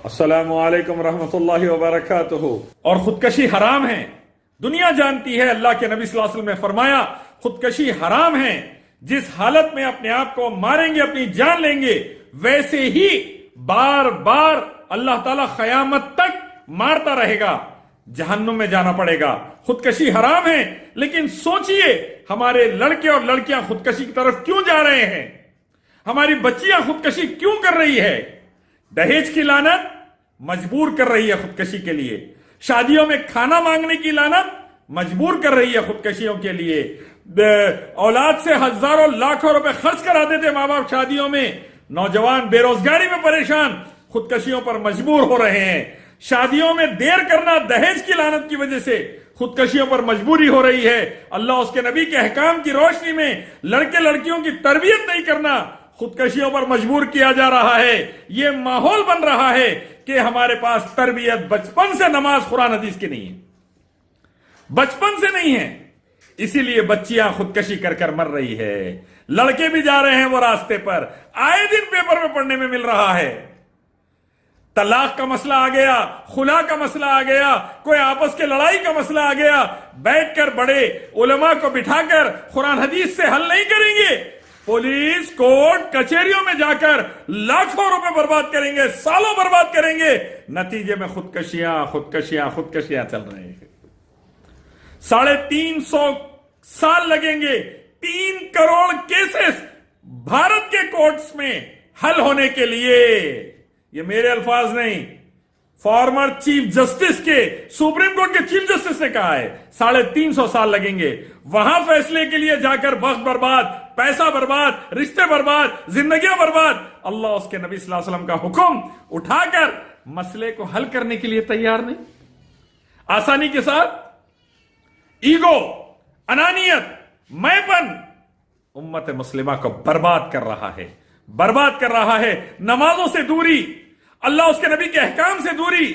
अस्सलामु अलैकुम रहमतुल्लाहि व बरकातुहू। और खुदकशी हराम है, दुनिया जानती है। अल्लाह के नबी सल्लल्लाहु अलैहि वसल्लम ने फरमाया खुदकशी हराम है। जिस हालत में अपने आप को मारेंगे, अपनी जान लेंगे, वैसे ही बार बार अल्लाह ताला क़यामत तक मारता रहेगा, जहन्नुम में जाना पड़ेगा। खुदकशी हराम है, लेकिन सोचिए हमारे लड़के और लड़कियां खुदकशी की तरफ क्यों जा रहे हैं, हमारी बच्चियां खुदकशी क्यों कर रही है। दहेज की लानत मजबूर कर रही है खुदकशी के लिए, शादियों में खाना मांगने की लानत मजबूर कर रही है खुदकशियों के लिए। औलाद से हजारों लाखों रुपए खर्च कराते थे माँ बाप शादियों में, नौजवान बेरोजगारी में परेशान, खुदकशियों पर मजबूर हो रहे हैं। शादियों में देर करना दहेज की लानत की वजह से खुदकशियों पर मजबूरी हो रही है। अल्लाह उसके नबी के अहकाम की रोशनी में लड़के लड़कियों की तरबियत नहीं करना, खुदकशियों पर मजबूर किया जा रहा है। यह माहौल बन रहा है कि हमारे पास तरबियत बचपन से नमाज कुरान हदीस की नहीं है, बचपन से नहीं है, इसीलिए बच्चियां खुदकशी कर कर मर रही है। लड़के भी जा रहे हैं वो रास्ते पर, आए दिन पेपर में पढ़ने में मिल रहा है। तलाक का मसला आ गया, खुला का मसला आ गया, कोई आपस के लड़ाई का मसला आ गया, बैठकर बड़े उलमा को बिठाकर कुरान हदीस से हल नहीं करेंगे, पुलिस कोर्ट कचहरियों में जाकर लाखों रुपए बर्बाद करेंगे, सालों बर्बाद करेंगे। नतीजे में खुदकशियां खुदकशियां खुदकशियां चल रहे हैं। 350 साल लगेंगे 3 करोड़ केसेस भारत के कोर्ट्स में हल होने के लिए। ये मेरे अल्फाज नहीं, फॉर्मर चीफ जस्टिस के, सुप्रीम कोर्ट के चीफ जस्टिस ने कहा है 350 साल लगेंगे। वहां फैसले के लिए जाकर वक्त बर्बाद, पैसा बर्बाद, रिश्ते बर्बाद, जिंदगियां बर्बाद। अल्लाह उसके नबी सल्लल्लाहु अलैहि वसल्लम का हुक्म उठाकर मसले को हल करने के लिए तैयार नहीं, आसानी के साथ ईगो, अनानियत, मैंपन उम्मत मुस्लिमा को बर्बाद कर रहा है, बर्बाद कर रहा है। नमाजों से दूरी, अल्लाह उसके नबी के अहकाम से दूरी,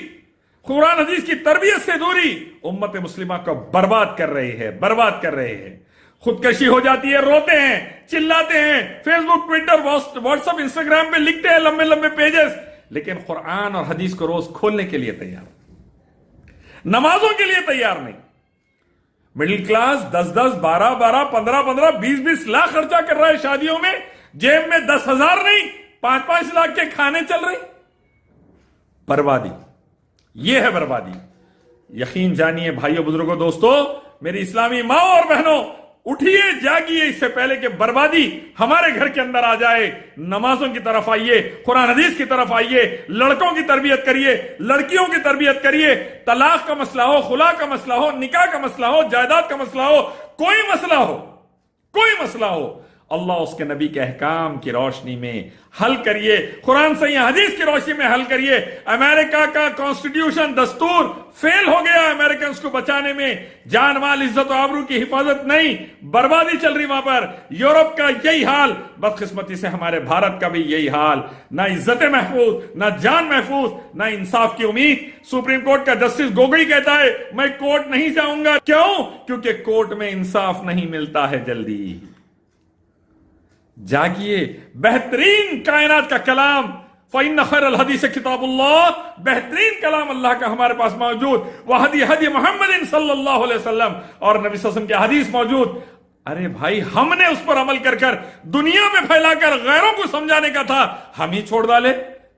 कुरान हदीस की तरबियत से दूरी उम्मत मुस्लिमा को बर्बाद कर रही है, बर्बाद कर रहे हैं। खुदकशी हो जाती है, रोते हैं, चिल्लाते हैं, फेसबुक, ट्विटर, व्हाट्सएप, इंस्टाग्राम पे लिखते हैं लंबे लंबे पेजेस, लेकिन कुरान और हदीस को रोज खोलने के लिए तैयार, नमाजों के लिए तैयार नहीं। मिडिल क्लास 10-10, 12-12, 15-15, 20-20 लाख खर्चा कर रहा है शादियों में, जेब में 10,000 नहीं 5-5 लाख के खाने चल रहे। बर्बादी, यह है बर्बादी। यकीन जानिए भाइयों, बुजुर्गों, दोस्तों, मेरी इस्लामी माँ और बहनों, उठिए, जागिए, इससे पहले कि बर्बादी हमारे घर के अंदर आ जाए। नमाजों की तरफ आइए, कुरान हदीस की तरफ आइए, लड़कों की तरबियत करिए, लड़कियों की तरबियत करिए। तलाक का मसला हो, खुला का मसला हो, निकाह का मसला हो, जायदाद का मसला हो, कोई मसला हो, कोई मसला हो, अल्लाह उसके नबी के अहकाम की रोशनी में हल करिए, कुरान सही हदीस की रोशनी में हल करिए। अमेरिका का कॉन्स्टिट्यूशन, दस्तूर फेल हो गया अमेरिकन को बचाने में, जान माल इज्जत और आबरू की हिफाजत नहीं, बर्बादी चल रही वहां पर। यूरोप का यही हाल, बदकिस्मती से हमारे भारत का भी यही हाल, ना इज्जत महफूज, ना जान महफूज, ना इंसाफ की उम्मीद। सुप्रीम कोर्ट का जस्टिस गोगोई कहता है मैं कोर्ट नहीं जाऊंगा, क्यों? क्योंकि कोर्ट में इंसाफ नहीं मिलता है जल्दी। जागिए, बेहतरीन कायनात का कलाम फ़इन्न खैरल हदीस किताबुल्लाह, बेहतरीन कलाम अल्लाह का हमारे पास मौजूद, वह हदी मोहम्मद सल्लल्लाहु अलैहि वसल्लम और नबी सल्लल्लाहु अलैहि वसल्लम की हदीस मौजूद। अरे भाई, हमने उस पर अमल कर कर दुनिया में फैलाकर गैरों को समझाने का था, हम ही छोड़ डाले।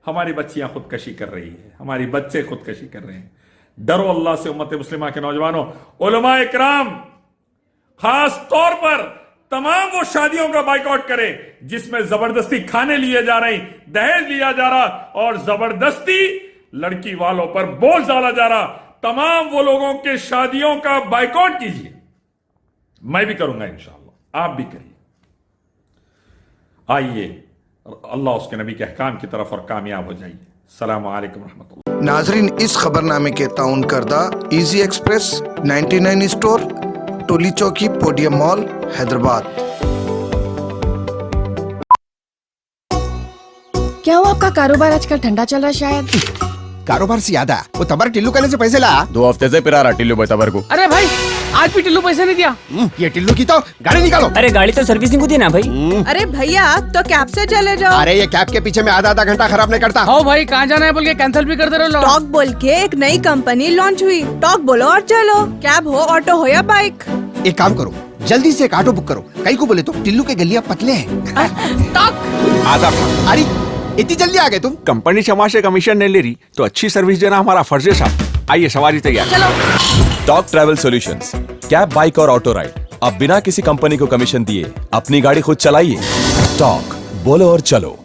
हमारी बच्चियां खुदकशी कर रही है, हमारी बच्चे खुदकशी कर रहे हैं। डरो अल्लाह से उम्मत मुस्लिमा के नौजवानों। उलमा इकराम खास तौर पर तमाम वो शादियों का बाइकआउट करें जिसमें जबरदस्ती खाने लिए जा रहे, दहेज लिया जा रहा और जबरदस्ती लड़की वालों पर बोझ डाला जा रहा। तमाम वो लोगों के शादियों का बाइकआउट कीजिए। मैं भी करूंगा इंशाअल्लाह, आप भी करिए। आइए अल्लाह उसके नबी के अहकाम की तरफ और कामयाब हो जाइए। अस्सलामु अलैकुम रहमतुल्लाह। नाजरीन, इस खबरनामे के ताउन करदा इजी एक्सप्रेस 99 स्टोर, टोली चौकी, पोडियम मॉल, हैदराबाद। क्या हुआ, आपका कारोबार आजकल ठंडा चल रहा है शायद? कारोबार से याद आया, वो तबर टिल्लू कहने से पैसे ला। 2 हफ्ते से पिरा रहा टिल्लू भाई तबर को। अरे भाई, आज भी टिल्लू पैसे नहीं दिया। ये टिल्लू की तो गाड़ी निकालो। अरे गाड़ी तो सर्विसिंग होती है ना भाई। अरे भैया तो कैब से चले जाओ। अरे ये कैब के पीछे मैं आधा घंटा खराब नहीं करता। आओ भाई कहाँ जाना है बोल के कैंसिल भी करते रहो। टॉक बोल के एक नई कंपनी लॉन्च हुई। टॉक बोलो और चलो, कैब हो, ऑटो हो या बाइक। एक काम करो, जल्दी से एक ऑटो बुक करो। कई को बोले तो टिल्लू के गलियां पतले हैं। आधा अरे इतनी जल्दी आ गए तुम? कंपनी क्षमा से कमीशन नहीं ले रही तो अच्छी सर्विस देना हमारा फर्ज है साहब। आइए सवारी तैयार। Talk travel solutions, cab, bike और ऑटो राइड, अब बिना किसी कंपनी को कमीशन दिए अपनी गाड़ी खुद चलाइए। टॉक, बोलो और चलो।